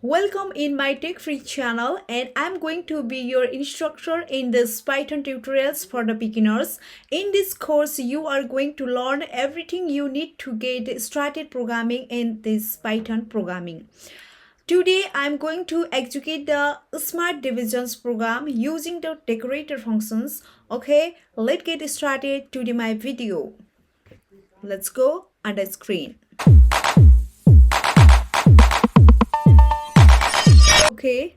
Welcome in my tech free channel, and I'm going to be your instructor in this Python tutorials for the beginners. In this course you are going to learn everything you need to get started programming in this Python programming. Today I'm going to execute the smart divisions program using the decorator functions. Okay, let's get started to my video. Let's go on the screen. Okay,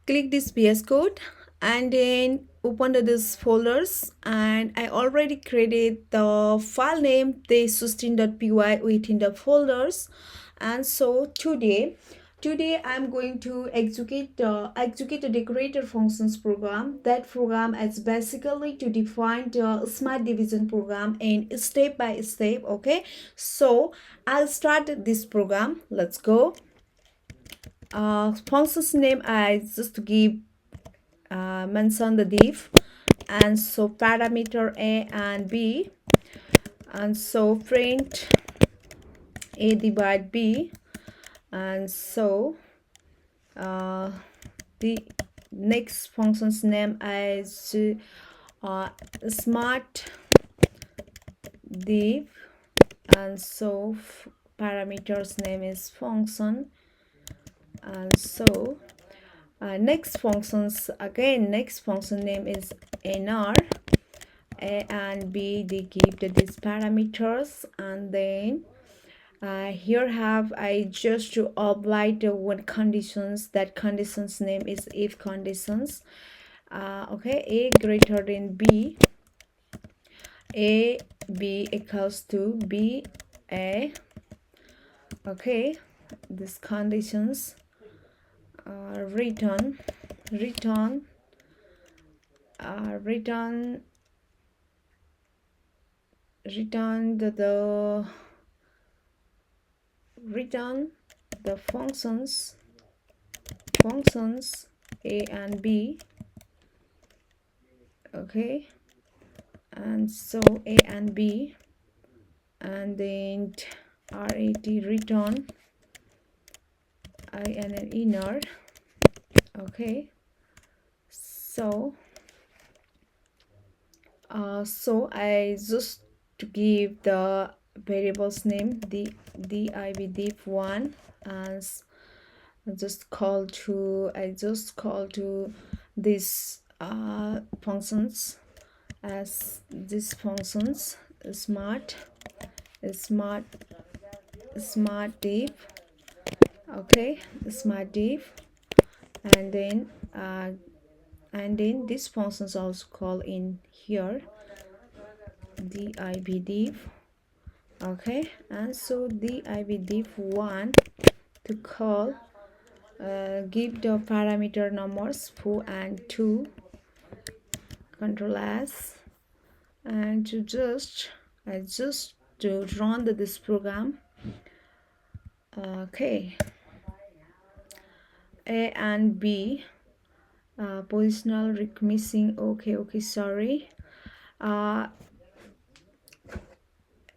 click this VS Code and then open this folders, and I already created the file name the16.py within the folders. And so today I'm going to execute the decorator functions program. That program is basically to define the smart division program in step by step. Okay, so I'll start this program. Let's go. Functions name I just give mention the div, and so parameter a and b, and so print a divide b, and so the next function's name is smart div, and so parameters name is function, and so next function name is nr. A and b, they give these parameters, and then here have I just to apply the one conditions. That conditions name is if conditions. Okay, a greater than b, a b equals to b a. Okay, these conditions return the return the functions a and b. Okay, and so a and b, and then rat return I and an inner. Okay, so I just to give the variables name the div div1, and I just call to these functions as these functions smart div. Okay, smart div, and then these functions also call in here div div. Okay, and so div div1 to call give the parameter numbers 4 and 2, control s, and to just to run this program. Okay, a and b, positional missing. Okay, sorry.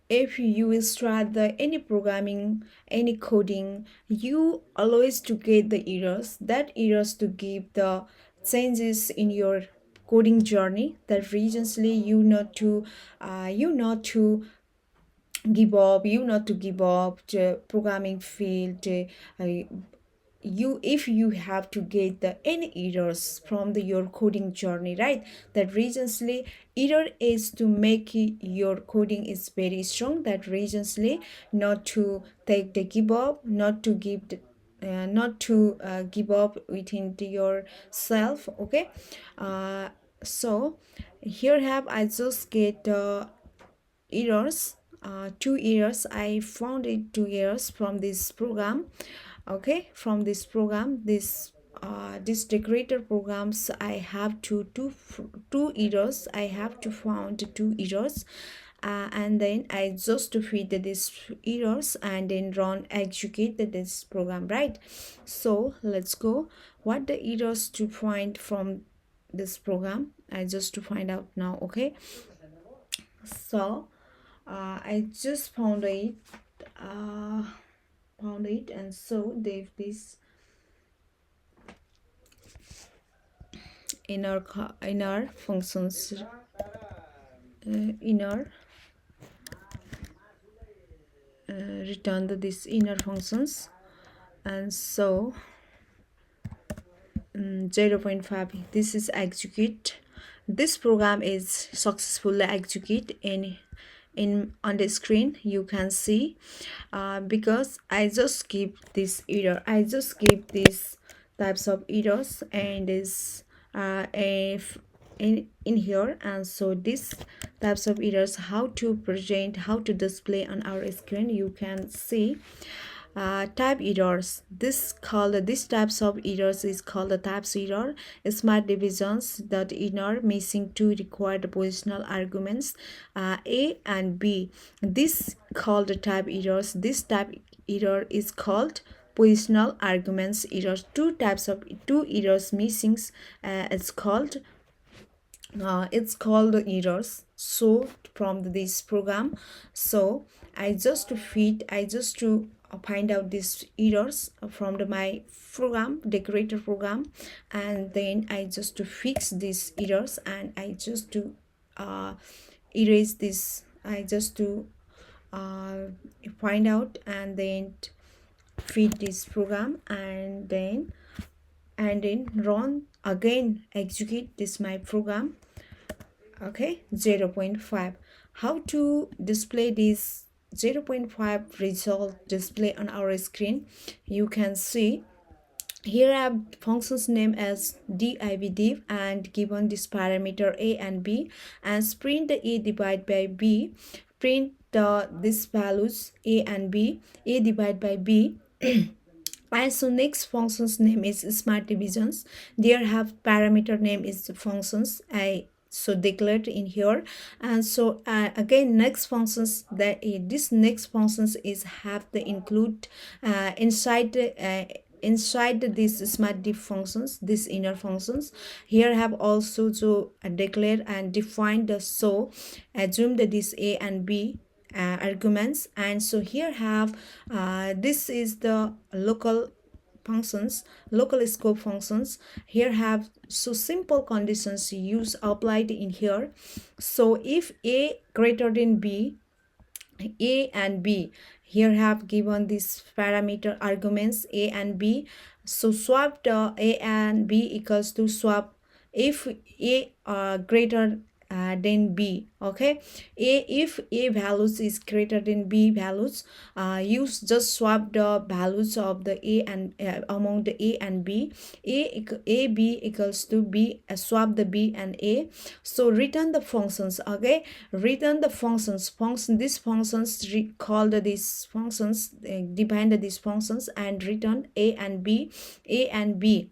If you will start the any programming, any coding, you always to get the errors. That errors to give the changes in your coding journey. That reasonsly you not to give up the programming field. If you have to get the any errors from your coding journey, right? That reasonsly error is to make your coding is very strong. That reasonsly not to take the give up, not to give up within yourself. Okay, so here have I just get the errors, two errors. I found it two errors from this program. Okay, from this program, this decorator programs, I have two errors. I have to found two errors, and then I just to feed these errors and then run execute this program, right? So let's go what the errors to find from this program. I just to find out now. Okay, so I just found it, and so they've this inner functions, inner return this inner functions. And so 0.5, this is execute. This program is successfully execute in on the screen. You can see because I just keep this error, I just keep these types of errors, and is if in here. And so these types of errors, how to present, how to display on our screen, you can see. Type errors, this types of errors is called the types error. Smart divisions, that inner missing two required positional arguments a and b, this called the type errors. This type error is called positional arguments errors. Two errors missing, it's called errors. So from this program, so I just to find out these errors from my program, Decorator program, and then I just to fix these errors, and I just to erase this. I just to find out and then feed this program, and then run again, execute this my program. Okay, 0.5. How to display this 0.5 result display on our screen? You can see here I have functions name as div and given this parameter a and b, and print the a divided by b, print this values a and b, a divided by b. And so next function's name is smart divisions. There have parameter name is functions. I so declared in here. And so again next functions, that this next functions is have the include inside this smart div functions, this inner functions. Here have also to declare and define the, so assume that this a and b arguments. And so here have this is the local functions, local scope functions. Here have so simple conditions use applied in here. So if a greater than b, a and b, here have given this parameter arguments a and b, so swap the a and b equals to swap if a greater than b. Okay, if a values is greater than b values, use just swap the values of the a and among the a and b. A b equals to b, swap the b and a. So return the functions. Okay, return the functions. These functions called these functions, define these functions and return a and b, a and b.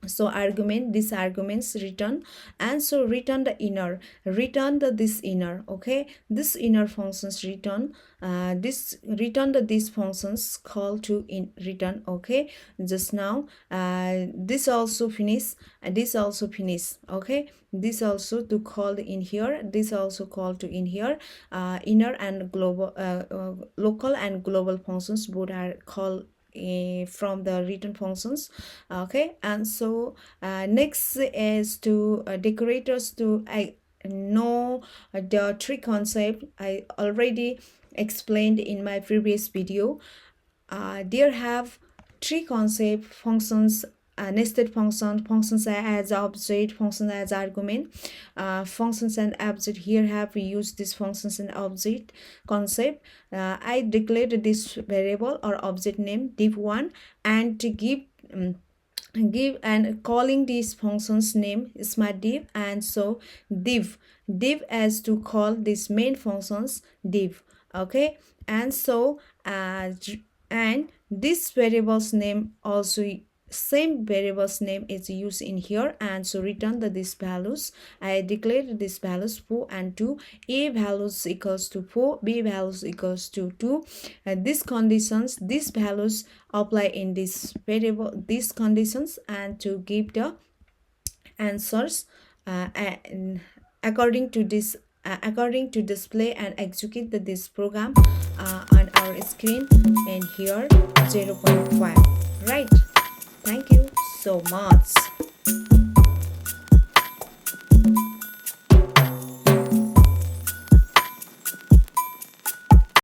So argument, these arguments return, and so return the inner, return this inner. Okay, this inner functions return this return these functions call to in return. Okay, just now this also finish, this also finish. Okay, this also to call in here, this also call to in here. Inner and global local and global functions both are called from the return functions. Okay, and so next is to decorators to know the tree concept. I already explained in my previous video. There have three concept functions, nested functions as object, functions as argument, functions and object. Here have we used these functions and object concept. I declared this variable or object name div1, and to give and calling these functions name smart div, and so div as to call these main functions div. Okay, and so and this variable's name also, same variable's name is used in here, and so return these values. I declared these values 4 and 2. A values equals to 4, b values equals to 2. These conditions, these values apply in this variable, these conditions, and to give the answers according to this, according to display and execute this program on our screen. And here 0.5. Right, thank you so much.